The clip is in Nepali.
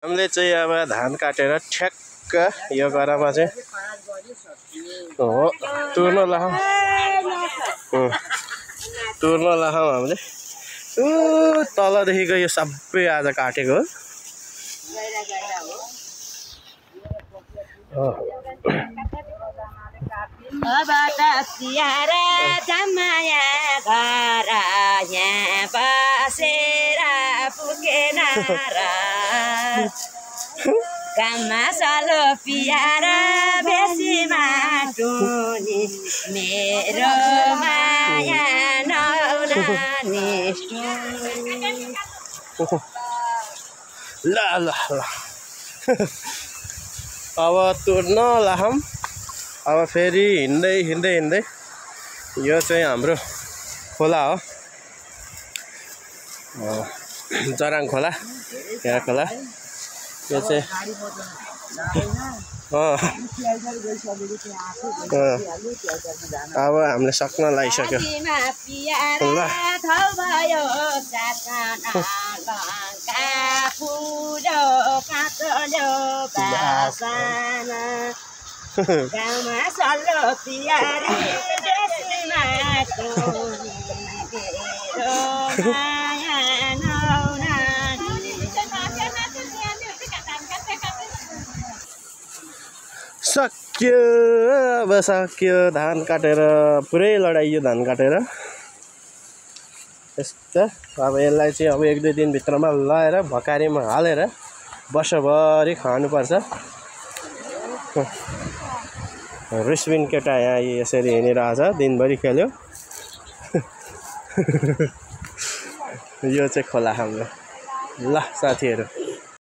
हामीले चाहिँ अब धान काटेर ठ्याक्क यो गरामा चाहिँ हो तुर्न लगाउँ हामीले तलदेखिको यो सबै आज काटेको हो काममा सालो पियारा बेसी माटुनी मेरो माया नौनानी ल ल ल अब तुर्न लाहौँ अब फेरि हिँड्दै यो चाहिँ हाम्रो खोला हो जराङ खोला यहाँ खोला यो चाहिँ अब हामीले सक्न लागिसक्यो ल सक्यो अब सक्यो धान काटेर पुरै लडाइयो धान काटेर यस्तो अब यसलाई चाहिँ अब 1-2 दिनभित्रमा लगाएर भकारीमा हालेर वर्षभरि खानुपर्छ रिस्विन केटा यहाँ यसरी हिँडिरहेछ दिनभरि खेल्यो यो चाहिँ खोला हाम्रो ल साथीहरू